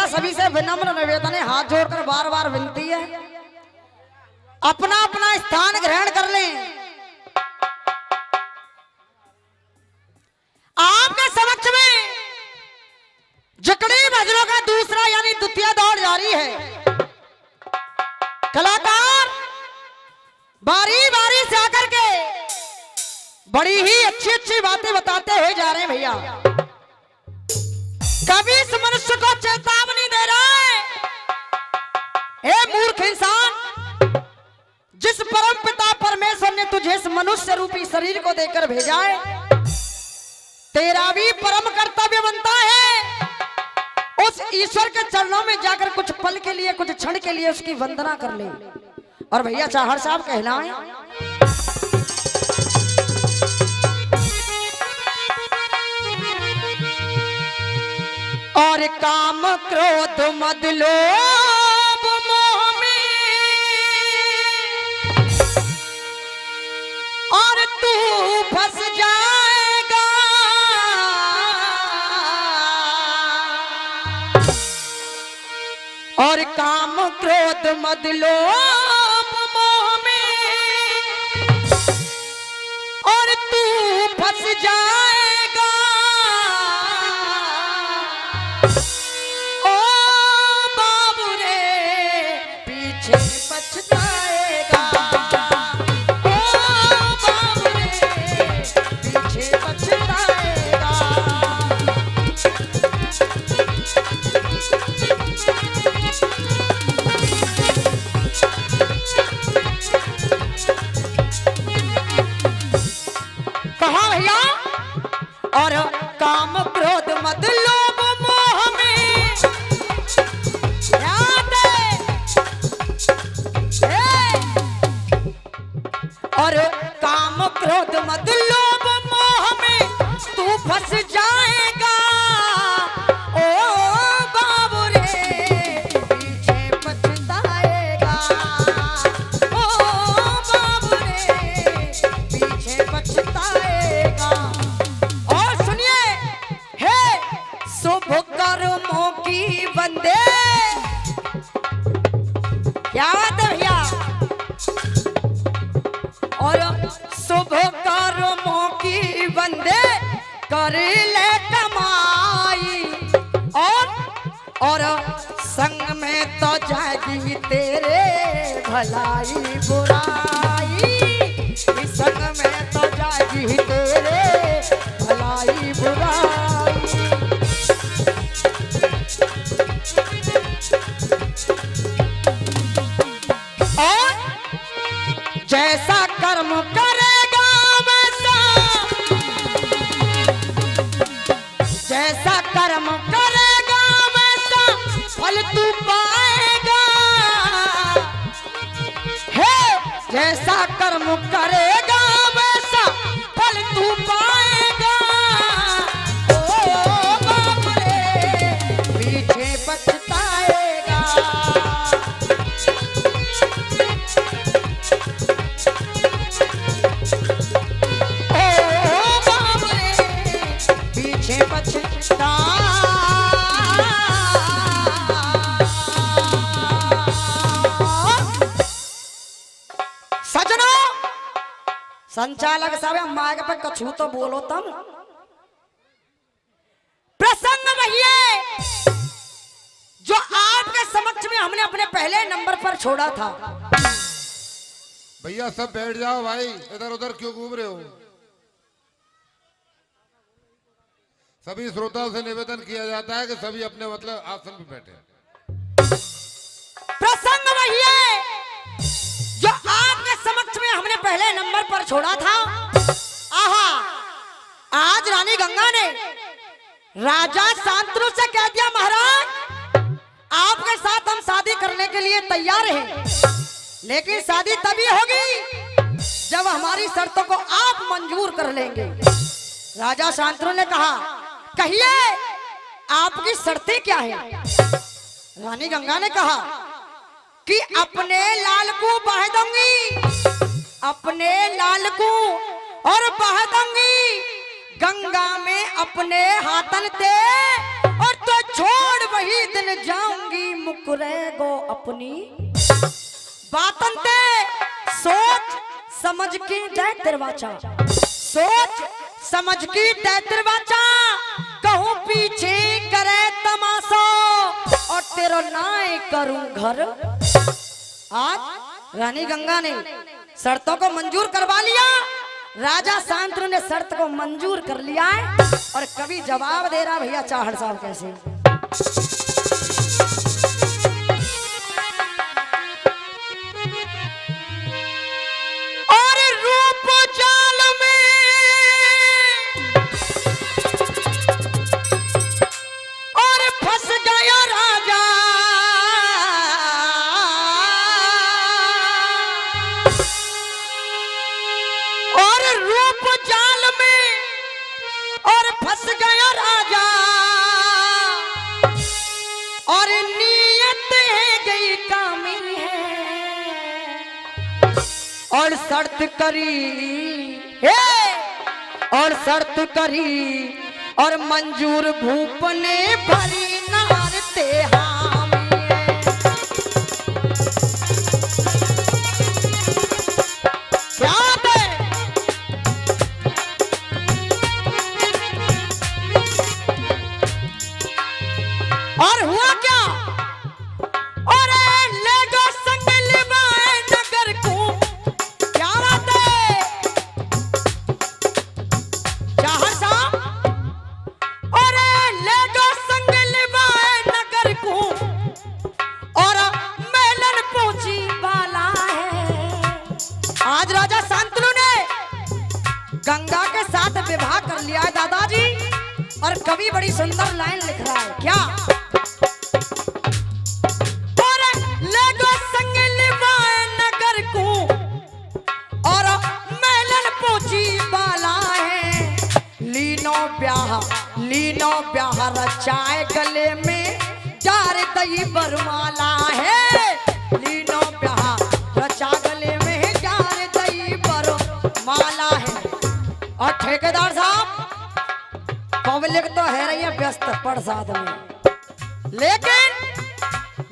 सभी से विनम्र निवेदन है, हाथ जोड़कर बार बार विनती है, अपना अपना स्थान ग्रहण कर लें। आपके समक्ष में जकड़ी भजनों का दूसरा यानी द्वितीय दौर जारी है। कलाकार बारी बारी से आकर के बड़ी ही अच्छी अच्छी बातें बताते हुए जा रहे हैं। भैया कभी इस मनुष्य को चेतावनी दे रहा है, हे मूर्ख इंसान, जिस परम पिता परमेश्वर ने तुझे इस मनुष्य रूपी शरीर को देकर भेजा है, तेरा भी परम कर्तव्य बनता है उस ईश्वर के चरणों में जाकर कुछ पल के लिए, कुछ क्षण के लिए उसकी वंदना कर ले। और भैया चाहर साहब कहना है, और काम क्रोध मद लोभ मोह में और तू फंस जाएगा, और काम क्रोध मद लोभ मोह में और तू फंस जाएगा। ओ बाबू रे पीछे पछताएगा, ओ बाबू रे पीछे पछताएगा। कहा भैया, और काम क्रोध मद लोभ मोह में याद है, और काम क्रोध मद लोभ मोह में तू फंस जाएगा। ओ बाबू रे पीछे पछताएगा, ओ बाबू रे पीछे पछताएगा। और सुनिए, हे शुभ कर्मों की बंदे, क्या बात है भैया, और शुभ कर्मों की बंदे कर ले कमाई, और संग में तो जाएगी तेरे भलाई बुराई, संग में तो जाएगी तेरे भलाई बुराई। और जैसा कर्म करेगा वैसा, जैसा कर्म करेगा वैसा फल तू पाएगा। हे जैसा कर्म करेगा वैसा फल तू पाएगा। ओ बाप रे पीछे पछताएगा। ओ बाप रे पीछे पछता। सजनो संचालक साहब मार्ग पे कछु तो बोलो तुम। प्रसंग वही है जो आपके समक्ष में हमने अपने पहले नंबर पर छोड़ा था। भैया सब बैठ जाओ भाई, इधर उधर क्यों घूम रहे हो। सभी श्रोताओं से निवेदन किया जाता है कि सभी अपने मतलब आसन पर बैठे। प्रसंग वही है छोड़ा था। आहा, आज रानी गंगा ने राजा शांतनु से कह दिया, महाराज आपके साथ हम शादी करने के लिए तैयार हैं, लेकिन शादी तभी होगी जब हमारी शर्तों को आप मंजूर कर लेंगे। राजा शांतनु ने कहा, कहिए आपकी शर्तें क्या है? रानी गंगा ने कहा कि अपने लाल को बह दूंगी, अपने लाल को और बह दूंगी गंगा में अपने हाथन ते, और तो छोड़ वही दिन जाऊंगी मुकरे गो अपनी बातन ते। सोच समझ की दे तिरवाचा, सोच समझ की दे तिरवाचा, कहूं पीछे करे तमाशा और तेरो नाय करूं घर। आज रानी गंगा ने शर्तों को मंजूर करवा लिया, राजा शांतनु ने शर्त को मंजूर कर लिया है। और कभी जवाब दे रहा भैया चाहड़ साहब कैसे? और रूप जाल में और फंस गया राजा, और रूप जाल में और फंस गया राजा, और नीयत है गई कामी है, और शर्त करी हे, और शर्त करी और मंजूर भूप ने भरी नारते हामी है। क्या है? और हुआ क्या? और ले गो संग लिवाए नगर को, क्या बात है चाहर साहब? और ले गो संग लिवाए नगर को, और मेलन पूछी वाला है। आज राजा शांतनु ने गंगा के साथ विवाह कर लिया है दादाजी। और कवि बड़ी सुंदर लाइन लिख रहा है, क्या? और ले गो संग लिवाए नगर को, और मेलन पूछी वाला है। लीनो ब्याह रचाए गले में जार दई बरमाला है। लीनो ब्याह रचा गले में जार दई बरमाला है। और ठेकेदार साहब, पब्लिक तो है रही है व्यस्त प्रसाद में, लेकिन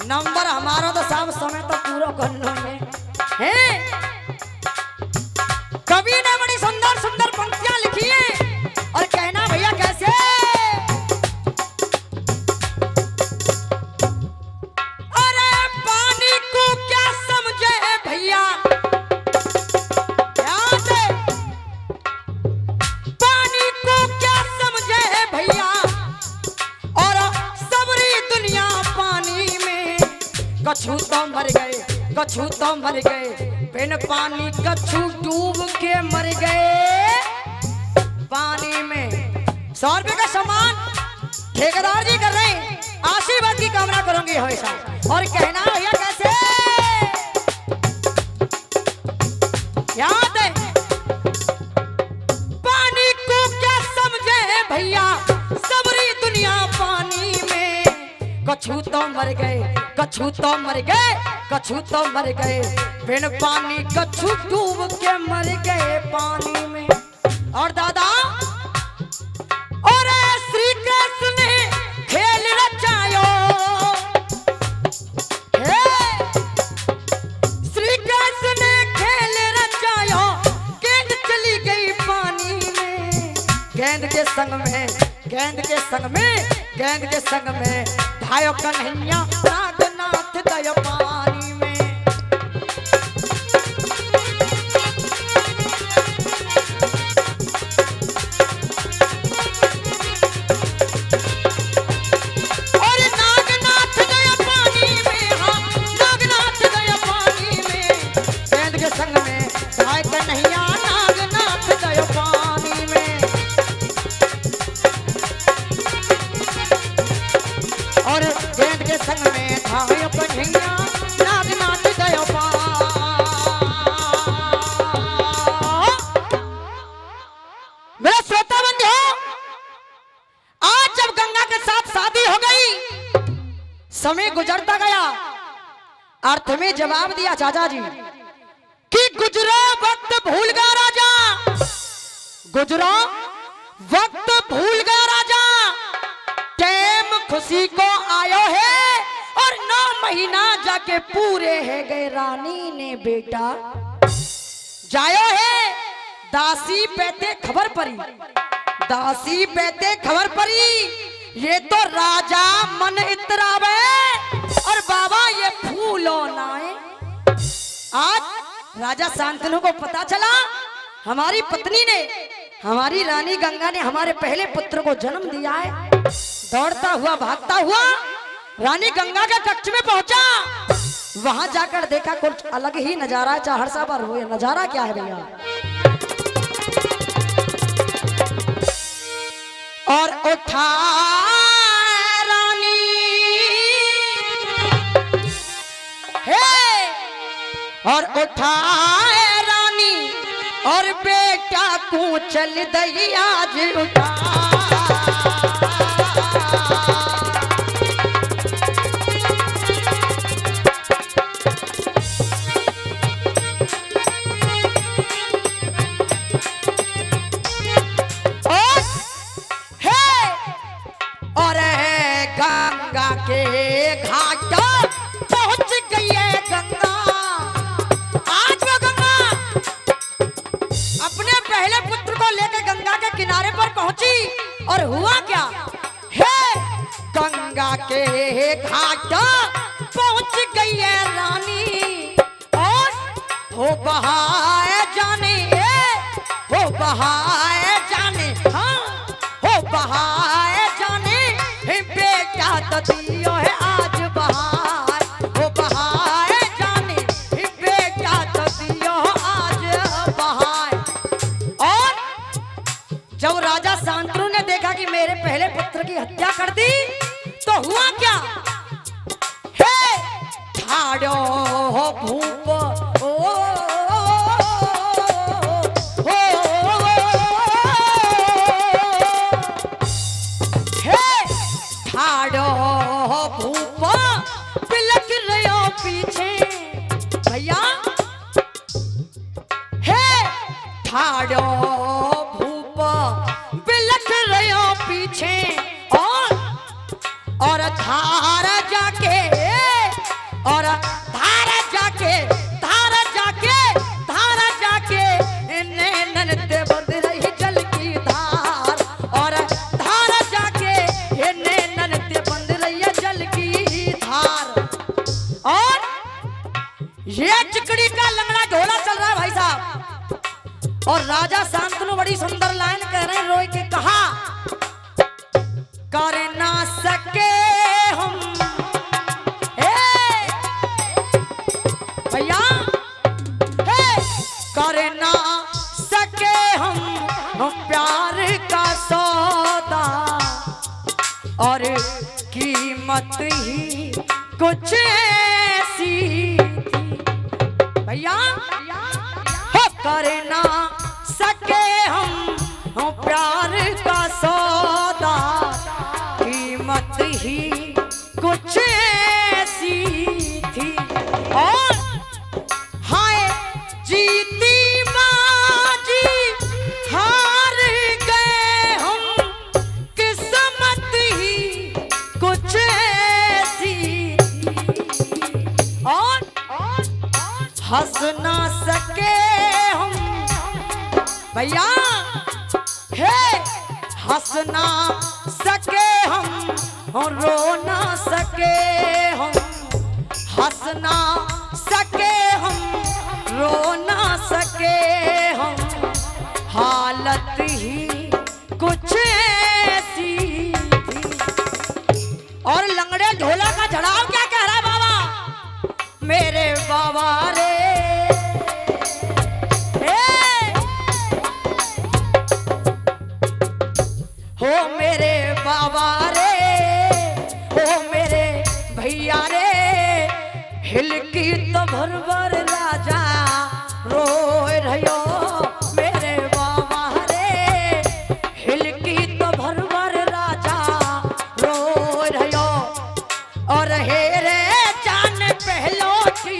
नंबर हमारा तो साहब समय तो पूरा करना है। कवि ने बड़ी सुंदर सुंदर पंक्तियां लिखी हैं, और कहना भैया कैसे? अरे पानी को क्या समझे भैया, पानी को क्या समझे भैया, और सबरी दुनिया पानी में। कछु तो मर गए, कछु तो मर गए, बिन पानी कछु डूब के मर गए पानी में। 100 रुपए का सामान ठेकेदार जी कर रहे हैं, आशीर्वाद की कामना करूंगी हमेशा। और कहना भैया कैसे? याद है? पानी को क्या समझे भैया, सबरी दुनिया पानी में। कछु तो मर गए, कछु तो मर गए, कछु तो मर गए, बिन पानी कछु डूब के मर गए पानी में। और दादा, और श्री कृष्ण ने खेल रचायो, श्री कृष्ण ने खेल रचायो, गेंद चली गई पानी में। गेंद के संग में, गेंद के संग में, गेंद के संग में धायो कन्हैया नागनाथ गयो पानी में। और नागनाथ गया पानी में, हाँ नागनाथ गया पानी में। गेंद के संग में धायो कन्हैया नाग अर्थ में जवाब दिया चाचा जी कि गुजरा वक्त भूल गया राजा, गुजरा वक्त भूल गया राजा, टाइम खुशी को आयो है और 9 महीना जाके पूरे है गए रानी ने बेटा जायो है। दासी पैते खबर परी, दासी पैते खबर परी, ये तो राजा मन इतरावे और बाबा ये फूलो नाए। आज राजा शांतनु को पता चला हमारी पत्नी ने, हमारी रानी गंगा ने हमारे पहले पुत्र को जन्म दिया है। दौड़ता हुआ भागता हुआ रानी गंगा के कक्ष में पहुंचा, वहां जाकर देखा कुछ अलग ही नजारा। चाहर साहब और वो नजारा क्या है भैया? और उठा रानी है, और उठा रानी और बेटा को चल दई आज उठा। के घाट पहुंच गई है गंगा। आज वो गंगा अपने पहले पुत्र को लेकर गंगा के किनारे पर पहुंची और हुआ क्या है, गंगा के घाट पहुंच गई है रानी और हो बहाए जाने, हो बहाए जाने, हाँ हो बहाए जाने, बेटा तो दियो है आज बहार, वो बहाए जाने, बेटा तो दियो आज बहार। और जब राजा शांतनु ने देखा कि मेरे पहले पुत्र की हत्या कर दी तो हुआ क्या है, ठाड़ो भूप ठाड़ो भूप बिलख रहो पीछे और धार जाके, और धार जाके, धार जाके, धार जाके नैनन ते बंद रही जल की धार, और धार जाके नैनन ते बंद रही जल की धार। और ये चिकड़ी का लंगड़ा ढोला चल रहा है भाई साहब। और राजा शांतनु बड़ी सुंदर लाइन कह रहे हैं, रोई के कहा कर ना सके हम, भैया कर ना सके हम प्यार का सौदा, और कीमत ही कुछ ऐसी थी। भैया करना सके हम प्यार का सौदा, कीमत ही कुछ ऐसी थी। और हाय जीती बाजी हार गए हम, किस्मत ही कुछ ऐसी थी। और हंस ना सके भैया हे, हंस ना सके हम रो ना सके हम, हंस ना सके हम रो ना सके हम, हालत ही कुछ ऐसी थी। और लंगड़े ढोला का झड़ाव क्या कह रहा है बाबा, मेरे बाबा रे हो मेरे बाबा रे, हो मेरे भैया रे, हिल की तो भरभर राजा रोए रहो, मेरे बाबा रे, हिल की तो भरभर राजा रोए रहो। और हे रे जान पहलो की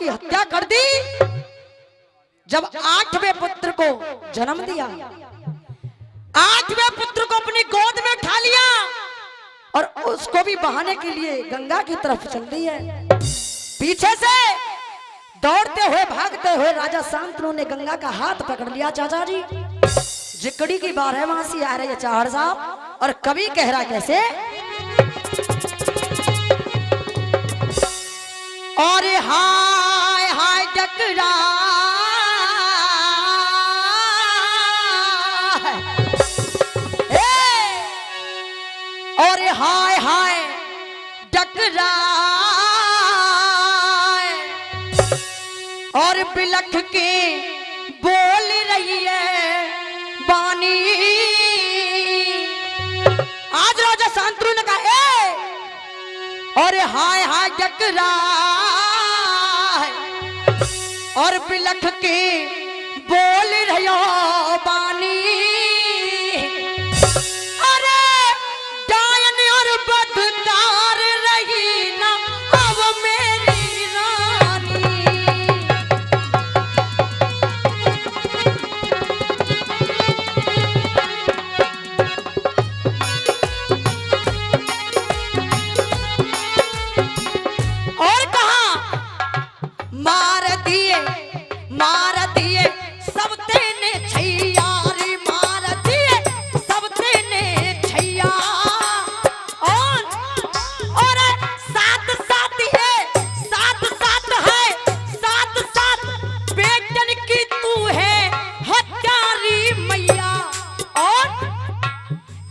की हत्या कर दी। जब 8वें पुत्र को जन्म दिया, 8वें पुत्र को अपनी गोद में उठा लिया और उसको भी बहाने के लिए गंगा की तरफ चल दी है। पीछे से दौड़ते हुए भागते हुए राजा शांतनु ने गंगा का हाथ पकड़ लिया। चाचा जी, जिकड़ी की 12 आ रही है चाहड़ साहब, और कवि कह रहा कैसे, और हाय हाय डकरा और हाय हाय डकरा और बिलख के बोल रही है बानी। आज राजा शांतनु ने कहा और हाय हाय डकरा और बिलख के बोल रही हो बानी। अरे डायन और बदकार रही ना अब मेरी रानी। और कहा मार दिए सब तेने छैया रे, मार दिए सब तेने छैया। और साथ साथ है, साथ साथ है, साथ साथ बेटन की तू है हत्यारी मैया। और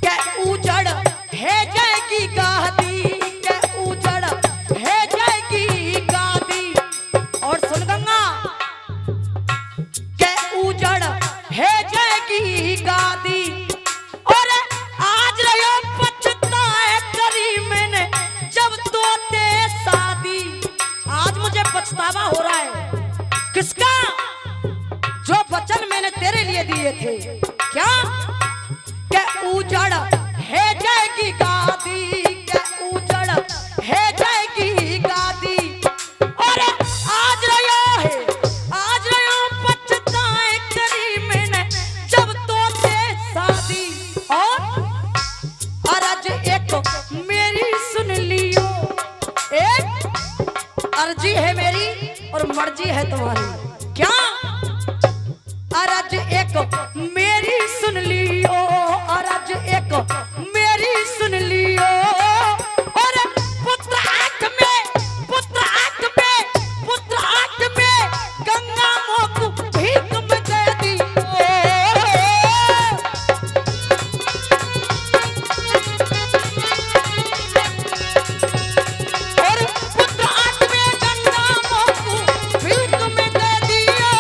क्या उजड़ है जाएगी गादी, क्या उजड़ है जाएगी गादी। और सुन गंगा, क्या उजड़ है जाएगी गादी। और आज रहो पछताए करी मैंने जब तोते शादी। आज मुझे पछतावा हो रहा है, किसका? जो वचन मैंने तेरे लिए दिए थे। क्या उजड़ है जाएगी गादी, क्या उजड़ है जाएगी गादी। और आज रहो पछताए करी मैंने जब तोते शादी। और आज एक मेरी सुन लियो, एक अर्जी है मेरी और मर्जी है तुम्हारी। क्या? अरज एक मेरी सुन लियो, अरज एक मेरी सुन लियो। और पुत्र आंख में, पुत्र आंख में, पुत्र आंख में गंगा मोकू भीख में दे दियो। और पुत्र आंख में गंगा मोकू भीख में दे दियो।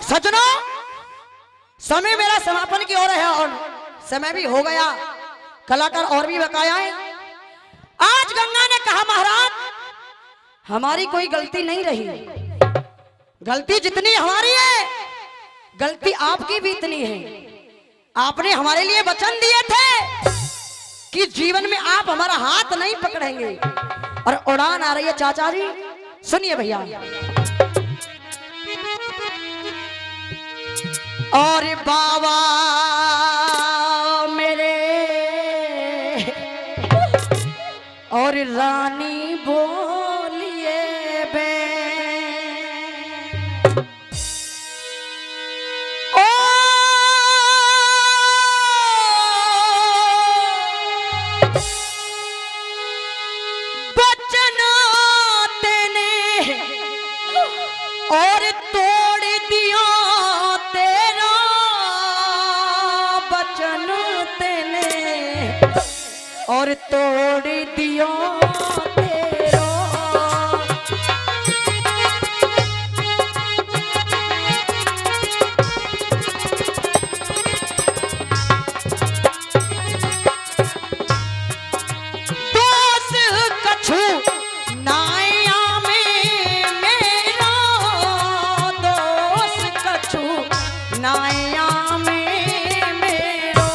सजनों, समय मेरा समापन की ओर है और समय भी हो गया। कलाकार और भी बकाया है। आज गंगा ने कहा महाराज हमारी कोई गलती नहीं रही, गलती जितनी हमारी है गलती आपकी भी इतनी है। आपने हमारे लिए वचन दिए थे कि जीवन में आप हमारा हाथ नहीं पकड़ेंगे और उड़ान आ रही है। चाचा जी सुनिए भैया। और बाबा मेरे और रानी बोलिए बे। ओ बचना तेने और तोड़ दिया तेरा बचन तेने और तोड़ दिया तेरा। दोस्त कछु नाया में मेरा, दोस्त कछु नाया में मेरा।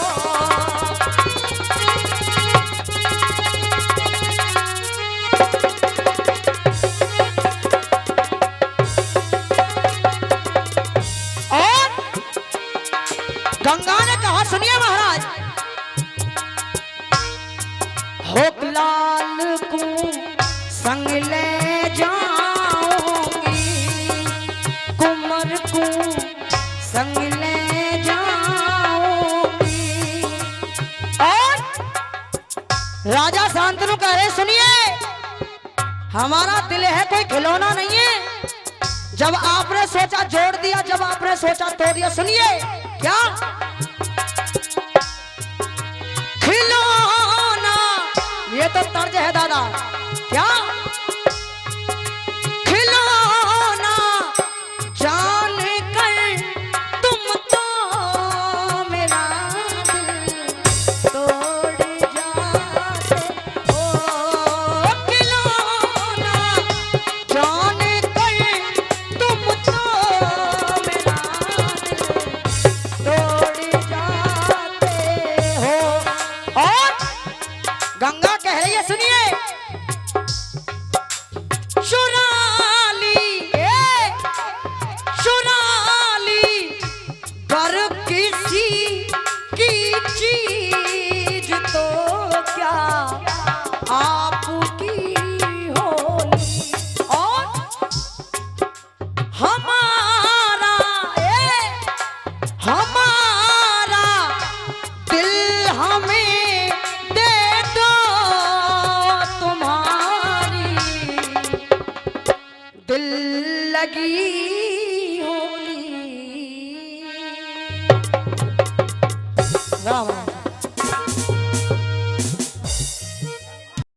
संग ले जाऊंगी, कुंवर को संग ले जाऊंगी। और राजा शांतनु कह रहे सुनिए, हमारा दिल है कोई खिलौना नहीं है। जब आपने सोचा जोड़ दिया, जब आपने सोचा तोड़ दिया। सुनिए क्या खिलौना, ये तो तर्ज है दादा। क्या खिलौना जान कर तुम तो मेरा दिल तोड़ जाते हो। खिलौना जान कर तुम तो मेरा दिल तोड़ जाते हो। और गंगा कह रही है सुनिए, कर किसी की चीज तो क्या आपकी होली। और हमारा हमारा दिल हमें दे दो, तुम्हारी दिल लगी होली। राम राम।